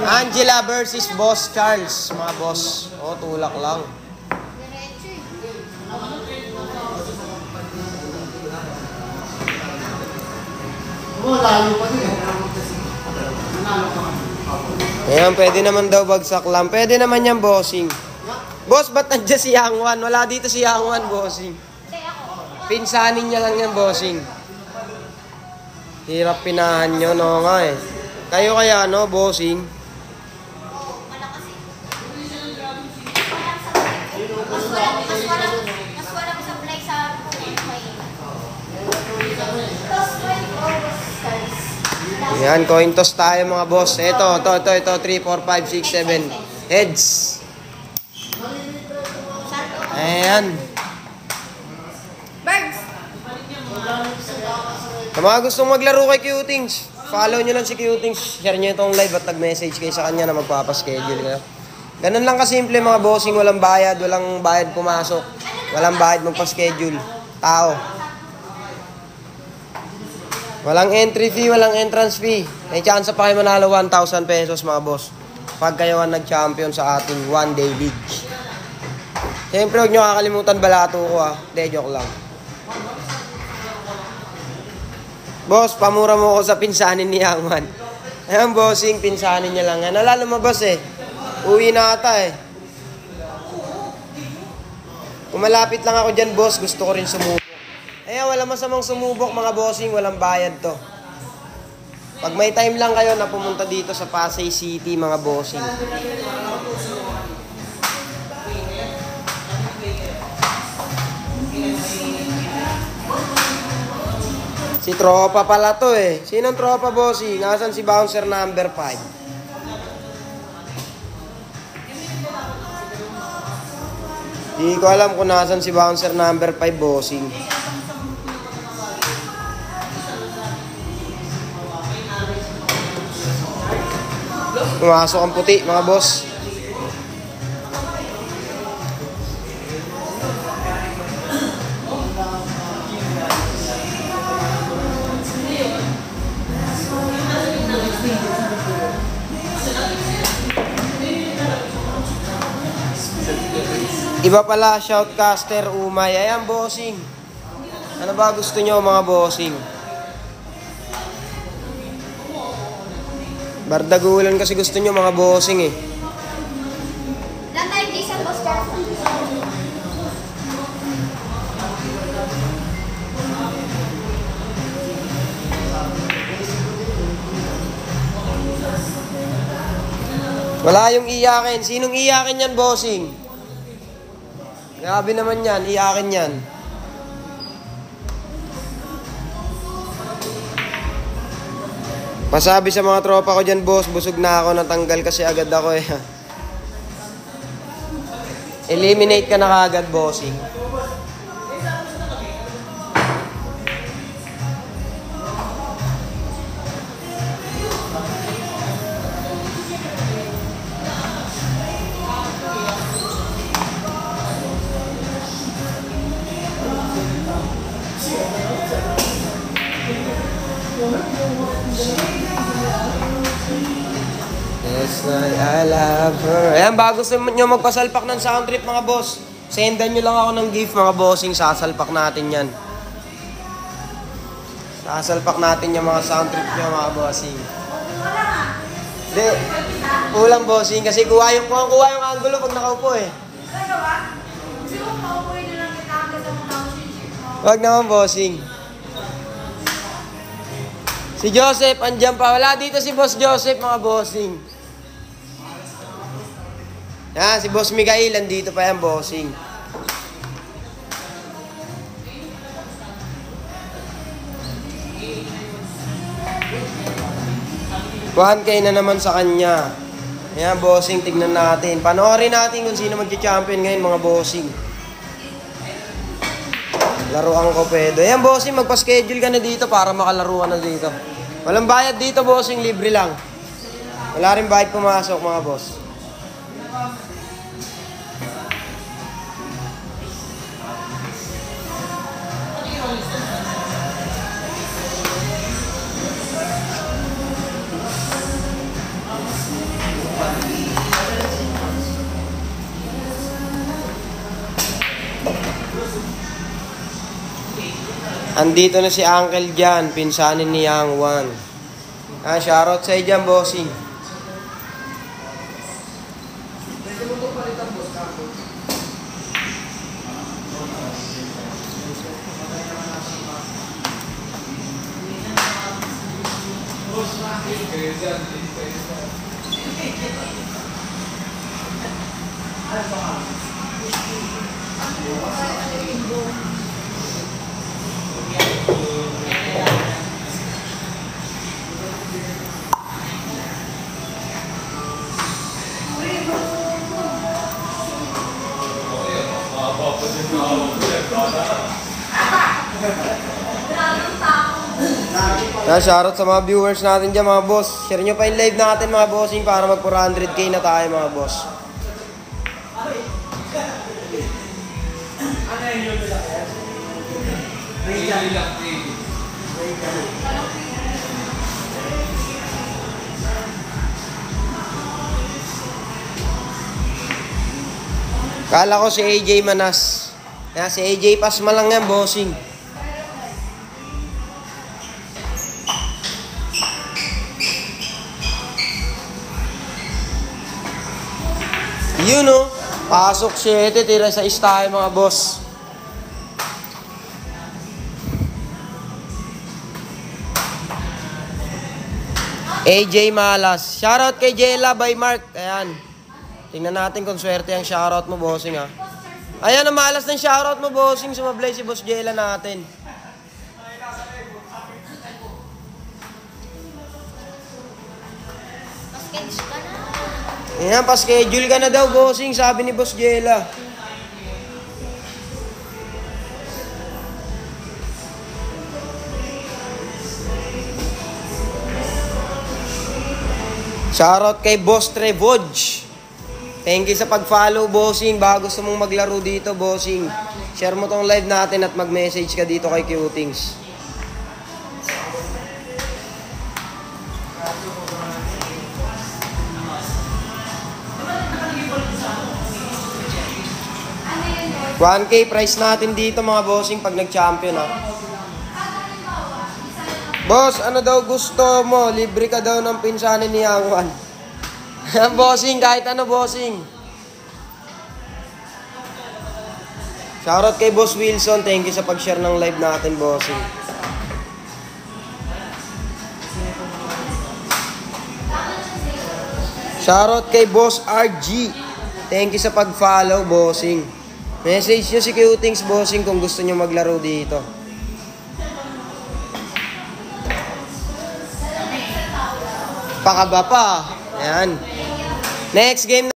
Angela versus Boss Charles, mga boss. O, tulak lang. Ayan, pwede naman daw bagsak lang. Pwede naman yan, bossing. Boss, ba't nandiyan si Yang Wan? Wala dito si Yang Wan, bossing. Pinsanin niya lang yan, bossing. Hirap pinahan nyo, no nga eh. Kayo kaya, no, bossing? Mas walang supply sa Ayan, coin toss tayo, mga boss. Ito, 3, 4, 5, 6, 7. Heads. Ayan. Birds! Sa mga gustong maglaro kay Cutings, follow nyo lang si Cutings. Share nyo itong live at nag-message kayo sa kanya na magpapaschedule kayo. Ganun lang kasimple, mga bossing. Walang bayad pumasok. Walang bayad magpa-schedule. Tao. Walang entry fee, walang entrance fee. May chance pa kayo manalo 1,000 pesos, mga boss. Pag kayo ang nag-champion sa ating one-day league. Siyempre, huwag nyo kakalimutan balato ko, ha. De, joke lang. Boss, pamura mo ako sa pinsanin ni Yangman. Ayan, bossing, pinsanin niya lang. Wala lumabas eh. Uwi na ata eh. Kung malapit lang ako dyan, boss, gusto ko rin sumubok. Ayan, wala masamang sumubok, mga bossing. Walang bayad to. Pag may time lang kayo na pumunta dito sa Pasay City, mga bossing. Si tropa pala to eh. Sinong tropa, bossing? Nasaan si bouncer number 5? Di ko alam kung nasaan si bouncer number 5, bossing. Pumasok ang puti, mga boss. Iba pala, shoutcaster Umay. Ayan, bossing. Ano ba gusto nyo, mga bossing? Bardagulan kasi gusto nyo, mga bossing eh. Lang tayo, Jason, boss ka. Wala yung iyakin. Sinong iyakin yan, bossing? Grabe naman yan, iyakin yan. Pasabi sa mga tropa ko dyan, boss, busog na ako, natanggal kasi agad ako eh. Eliminate ka na kagad, bossing. Yes, I love her. Ayan, bago sa nyo magpasalpak ng sound trip, mga boss, sendan nyo lang ako ng gift, mga bossing. Sasalpak natin yan. Sasalpak natin yung mga sound trip nyo, mga bossing. Hindi, kulang, bossing, kasi kuha yung angulo pag nakaupo eh. Wag naman, bossing. Si Joseph, andyan pa. Wala dito si Boss Joseph, mga bossing. Yan, si Boss Miguel, andito pa yan, bossing. Kuhan kayo na naman sa kanya. Yan, bossing, tignan natin. Panoorin natin kung sino mag-champion ngayon, mga bossing. Laruan ko pedo. Yan, bossing, magpa-schedule ka na dito para makalaro ka na dito. Walang bayad dito, bossing, libre lang. Wala rin bayad pumasok, mga boss. Andito na si Uncle Jan, pinsanin ni Yang Wan. Shoutout sa'yo dyan, bossing. Shoutout sa mga viewers natin dyan, mga boss. Share nyo pa yung live natin, mga bossing, para mag 400k na tayo, mga boss. Kala ko si AJ Manas. Si AJ Pasma lang yan, bossing. Yun o, pasok 7, tira sa tayo, mga boss. AJ Malas. Shoutout kay Jella by Mark. Ayan. Tingnan natin kung swerte ang shoutout mo, bossing, ha. Ayan, ang malas ng shoutout mo, bossing. Sumablay si Boss Jella natin. Pasketch ka na. Ayan, pa-schedule ka na daw, bossing, sabi ni Boss Jella. Shoutout kay Boss Trevoj. Thank you sa pag-follow, bossing. Baka gusto mong maglaro dito, bossing, share mo tong live natin at mag-message ka dito kay Cutings. $1K price natin dito, mga bossing, pag nag-champion, ha. Boss, ano daw gusto mo? Libre ka daw ng pinsanin ni Yang Wan. Bossing, kahit ano, bossing. Shoutout kay Boss Wilson. Thank you sa pag-share ng live natin, bossing. Shoutout kay Boss RG. Thank you sa pag-follow, bossing. Message nyo si Cutings, bossing, kung gusto nyo maglaro dito. Pakaba pa. Ayan. Next game.